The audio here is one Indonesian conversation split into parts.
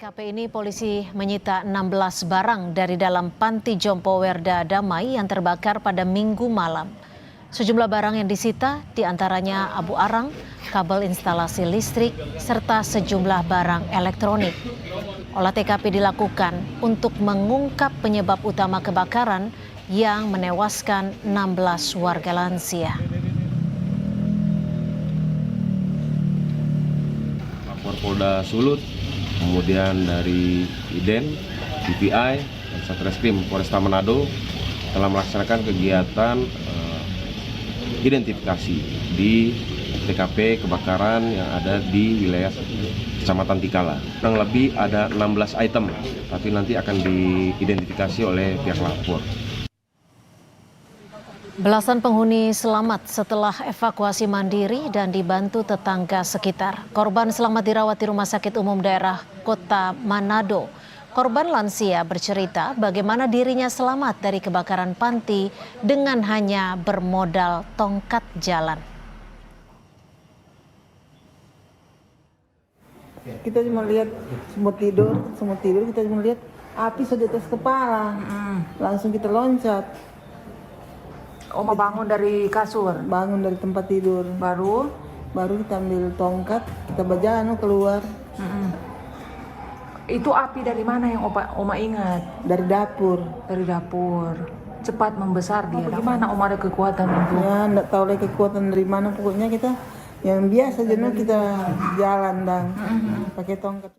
TKP ini polisi menyita 16 barang dari dalam panti jompo Werda Damai yang terbakar pada Minggu malam. Sejumlah barang yang disita diantaranya abu arang, kabel instalasi listrik, serta sejumlah barang elektronik. Olah TKP dilakukan untuk mengungkap penyebab utama kebakaran yang menewaskan 16 warga lansia. Polda Sulut, kemudian dari IDEN, DPI, dan Satreskrim Polresta Manado telah melaksanakan kegiatan identifikasi di TKP kebakaran yang ada di wilayah Kecamatan Tikala. Kurang lebih ada 16 item, tapi nanti akan diidentifikasi oleh pihak lapor. Belasan penghuni selamat setelah evakuasi mandiri dan dibantu tetangga sekitar. Korban selamat dirawat di Rumah Sakit Umum Daerah Kota Manado. Korban lansia bercerita bagaimana dirinya selamat dari kebakaran panti dengan hanya bermodal tongkat jalan. Kita cuma lihat semut tidur kita cuma lihat api sudah di atas kepala. Langsung kita loncat. Oma bangun dari kasur? Bangun dari tempat tidur. Baru kita ambil tongkat, kita berjalan keluar. Itu api dari mana yang Oma ingat? Dari dapur. Dari dapur. Cepat membesar dia. Gimana Oma ada kekuatan untuk? Ya, enggak tahu lagi kekuatan dari mana. Pokoknya kita yang biasa jenuh kita jalan dan pakai tongkat.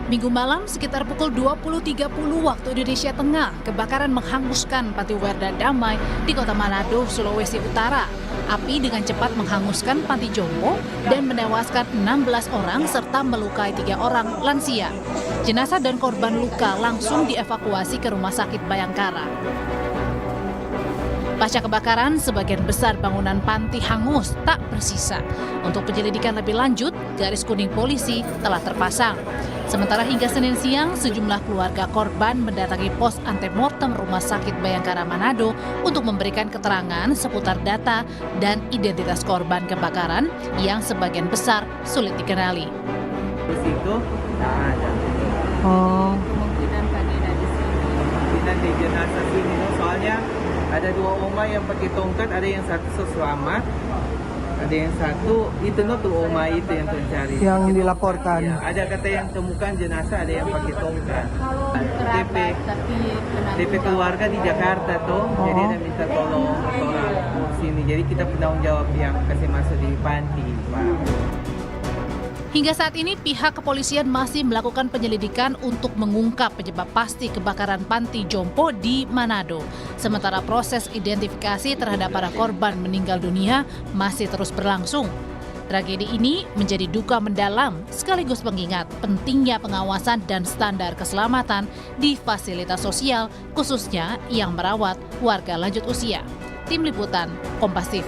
Minggu malam sekitar pukul 20.30 waktu Indonesia Tengah, kebakaran menghanguskan panti Werda Damai di Kota Manado, Sulawesi Utara. Api dengan cepat menghanguskan panti jompo dan menewaskan 16 orang serta melukai 3 orang lansia. Jenazah dan korban luka langsung dievakuasi ke Rumah Sakit Bayangkara. Pasca kebakaran, sebagian besar bangunan panti hangus tak bersisa. Untuk penyelidikan lebih lanjut, garis kuning polisi telah terpasang. Sementara hingga Senin siang, sejumlah keluarga korban mendatangi pos antemortem Rumah Sakit Bayangkara Manado untuk memberikan keterangan seputar data dan identitas korban kebakaran yang sebagian besar sulit dikenali. Di situ tidak ada. Kemungkinan tadi dari sini. Kemungkinan di jenazah sini, soalnya ada 2 oma yang pakai tongkat, ada yang satu selamat, ada yang satu itu tuh oma itu yang pencari. Yang dilaporkan. Ya, ada kata yang temukan jenazah, ada yang pakai tongkat. DP keluarga di Jakarta tuh, jadi ada minta tolong sini. Jadi kita penanggung jawab yang kasih masuk di panti, Pak. Hingga saat ini pihak kepolisian masih melakukan penyelidikan untuk mengungkap penyebab pasti kebakaran panti jompo di Manado. Sementara proses identifikasi terhadap para korban meninggal dunia masih terus berlangsung. Tragedi ini menjadi duka mendalam sekaligus mengingat pentingnya pengawasan dan standar keselamatan di fasilitas sosial khususnya yang merawat warga lanjut usia. Tim Liputan, Kompas TV.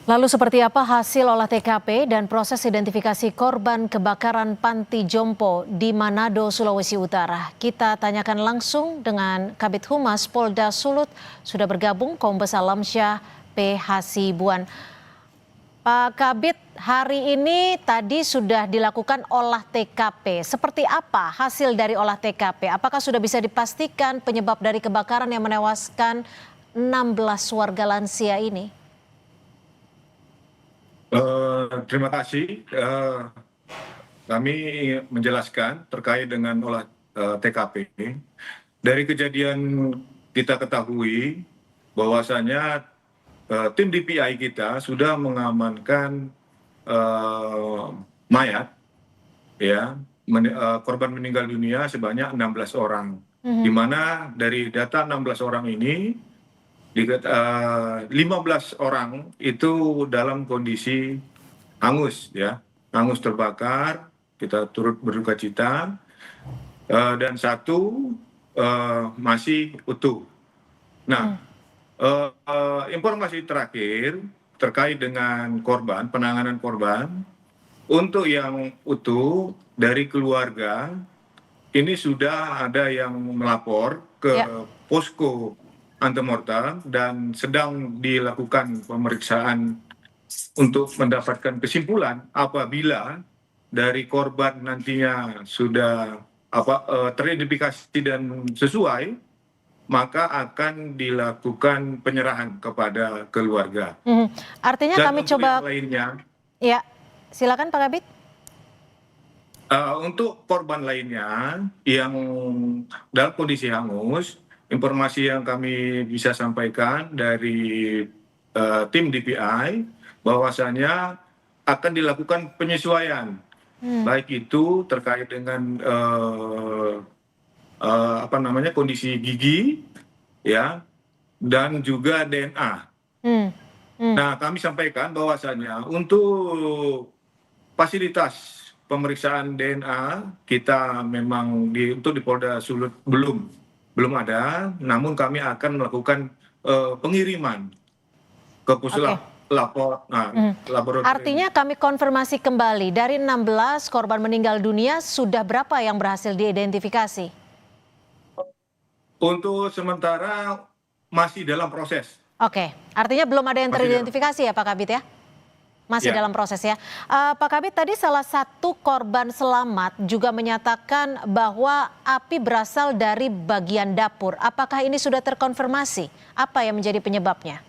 Lalu seperti apa hasil olah TKP dan proses identifikasi korban kebakaran panti jompo di Manado, Sulawesi Utara? Kita tanyakan langsung dengan Kabid Humas Polda Sulut, sudah bergabung Kombes Alamsyah P. Hasibuan. Pak Kabid, hari ini tadi sudah dilakukan olah TKP. Seperti apa hasil dari olah TKP? Apakah sudah bisa dipastikan penyebab dari kebakaran yang menewaskan 16 warga lansia ini? Terima kasih. Kami menjelaskan terkait dengan olah TKP. Dari kejadian kita ketahui bahwasanya tim DPI kita sudah mengamankan mayat, ya, korban meninggal dunia sebanyak 16 orang. Di mana dari data 16 orang ini 15 orang itu dalam kondisi hangus, ya, hangus terbakar, kita turut berduka cita, dan 1 masih utuh. Nah, informasi terakhir terkait dengan korban, penanganan korban, untuk yang utuh dari keluarga, ini sudah ada yang melapor ke posko antemortem dan sedang dilakukan pemeriksaan untuk mendapatkan kesimpulan apabila dari korban nantinya sudah teridentifikasi dan sesuai, maka akan dilakukan penyerahan kepada keluarga. Artinya Dan kami untuk coba, yang lainnya, ya silakan Pak Kabit. untuk korban lainnya yang dalam kondisi hangus, informasi yang kami bisa sampaikan dari tim DPI bahwasanya akan dilakukan penyesuaian, baik itu terkait dengan kondisi gigi, ya, dan juga DNA. Nah, kami sampaikan bahwasanya untuk fasilitas pemeriksaan DNA kita memang untuk di Polda Sulut belum ada, namun kami akan melakukan pengiriman ke puslap laboratorium. Artinya kami konfirmasi kembali, dari 16 korban meninggal dunia, sudah berapa yang berhasil diidentifikasi? Untuk sementara masih dalam proses. Oke, artinya belum ada yang teridentifikasi ya Pak Kabit ya? Masih dalam proses ya. Pak Kabit, tadi salah satu korban selamat juga menyatakan bahwa api berasal dari bagian dapur. Apakah ini sudah terkonfirmasi? Apa yang menjadi penyebabnya?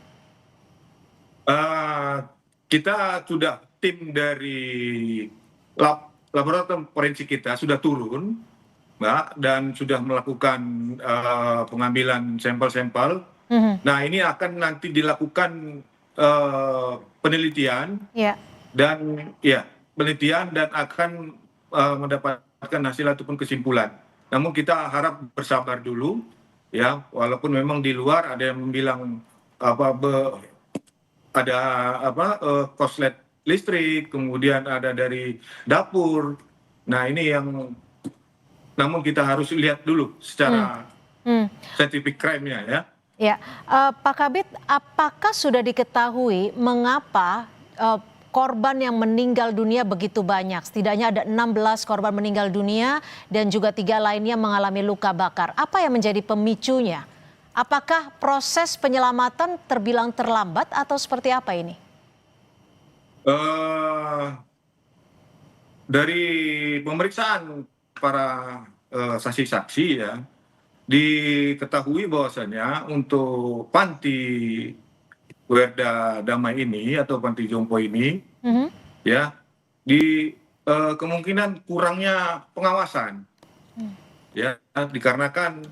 Kita sudah, tim dari laboratorium forensik kita sudah turun, Mbak, dan sudah melakukan pengambilan sampel-sampel. Nah, ini akan nanti dilakukan penelitian dan akan mendapatkan hasil ataupun kesimpulan. Namun kita harap bersabar dulu, ya, walaupun memang di luar ada yang bilang korslet listrik, kemudian ada dari dapur. Nah, ini yang namun kita harus lihat dulu secara scientific crime-nya, ya. Ya, Pak Kabit, apakah sudah diketahui mengapa korban yang meninggal dunia begitu banyak? Setidaknya ada 16 korban meninggal dunia dan juga 3 lainnya mengalami luka bakar. Apa yang menjadi pemicunya? Apakah proses penyelamatan terbilang terlambat atau seperti apa ini? Dari pemeriksaan para saksi-saksi, ya, diketahui bahwasanya untuk panti Werda Damai ini atau panti jompo ini, ya, kemungkinan kurangnya pengawasan, ya, dikarenakan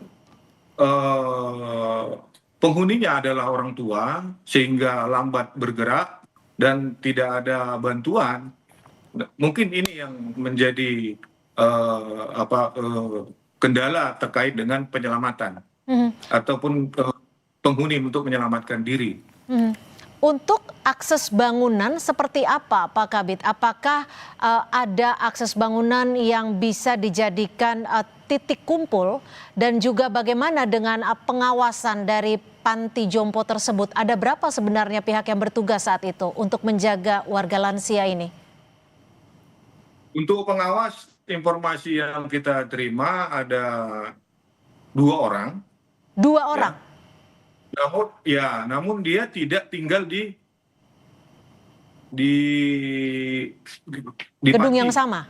penghuninya adalah orang tua sehingga lambat bergerak dan tidak ada bantuan. Mungkin ini yang menjadi kendala terkait dengan penyelamatan ataupun penghuni untuk menyelamatkan diri. Untuk akses bangunan seperti apa, Pak Kabit? Apakah ada akses bangunan yang bisa dijadikan titik kumpul, dan juga bagaimana dengan pengawasan dari panti jompo tersebut? Ada berapa sebenarnya pihak yang bertugas saat itu untuk menjaga warga lansia ini? Untuk pengawas, informasi yang kita terima ada 2 orang. 2 orang? Namun dia tidak tinggal di gedung panti yang sama?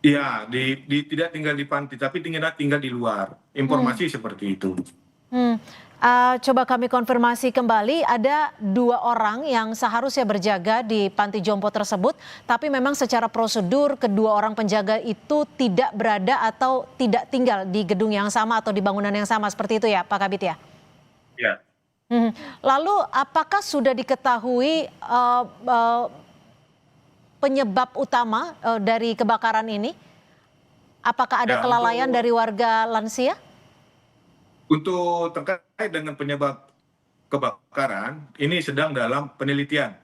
Ya, tidak tinggal di panti, tapi tinggal di luar. Informasi seperti itu. Coba kami konfirmasi kembali, ada 2 orang yang seharusnya berjaga di panti jompo tersebut, tapi memang secara prosedur kedua orang penjaga itu tidak berada atau tidak tinggal di gedung yang sama atau di bangunan yang sama, seperti itu ya Pak Kabit ya? Ya. Lalu apakah sudah diketahui penyebab utama dari kebakaran ini? Apakah ada kelalaian dari warga lansia? Untuk terkait dengan penyebab kebakaran, ini sedang dalam penelitian.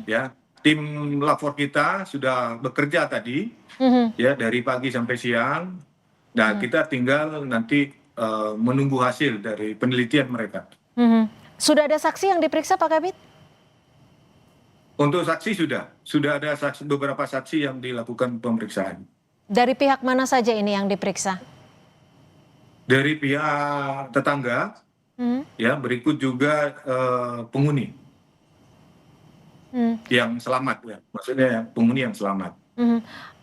Ya, tim lapor kita sudah bekerja tadi, ya, dari pagi sampai siang. Nah, kita tinggal nanti menunggu hasil dari penelitian mereka. Sudah ada saksi yang diperiksa, Pak Kabit? Untuk saksi sudah ada beberapa saksi yang dilakukan pemeriksaan. Dari pihak mana saja ini yang diperiksa? Dari pihak tetangga, ya berikut juga penghuni yang selamat, ya. Maksudnya penghuni yang selamat.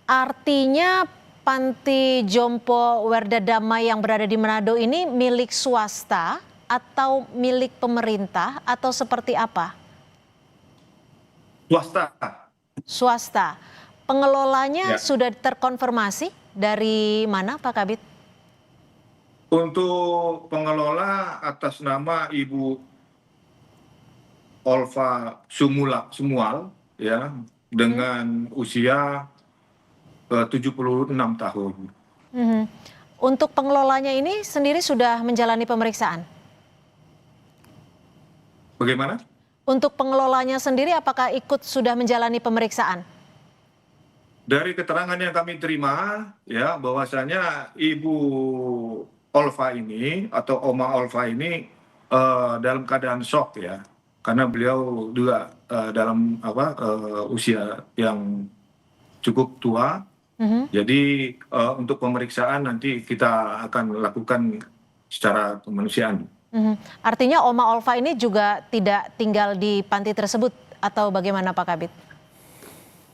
Artinya Panti Jompo Werda Damai yang berada di Manado ini milik swasta atau milik pemerintah atau seperti apa? Swasta. Swasta. Pengelolanya Ya. sudah terkonfirmasi dari mana Pak Kabid? Untuk pengelola atas nama Ibu Olva Sumual, ya, dengan usia 76 tahun. Untuk pengelolanya ini sendiri sudah menjalani pemeriksaan? Bagaimana? Untuk pengelolanya sendiri apakah ikut sudah menjalani pemeriksaan? Dari keterangan yang kami terima, ya, bahwasanya Ibu Olva ini atau Oma Olva ini dalam keadaan shock, ya, karena beliau juga dalam usia yang cukup tua. Jadi untuk pemeriksaan nanti kita akan lakukan secara kemanusiaan. Artinya Oma Olva ini juga tidak tinggal di panti tersebut atau bagaimana Pak Kabid?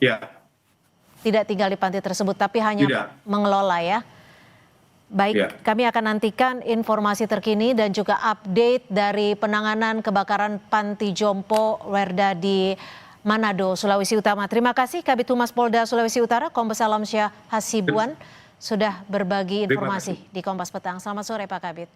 Ya. Tidak tinggal di panti tersebut tapi hanya Tidak. mengelola, ya. Baik, Ya. kami akan nantikan informasi terkini dan juga update dari penanganan kebakaran Panti Jompo Werda di Manado, Sulawesi Utara. Terima kasih Kabid Humas Polda Sulawesi Utara, Kombes Alamsyah Hasibuan, sudah berbagi informasi di Kompas Petang. Selamat sore Pak Kabid.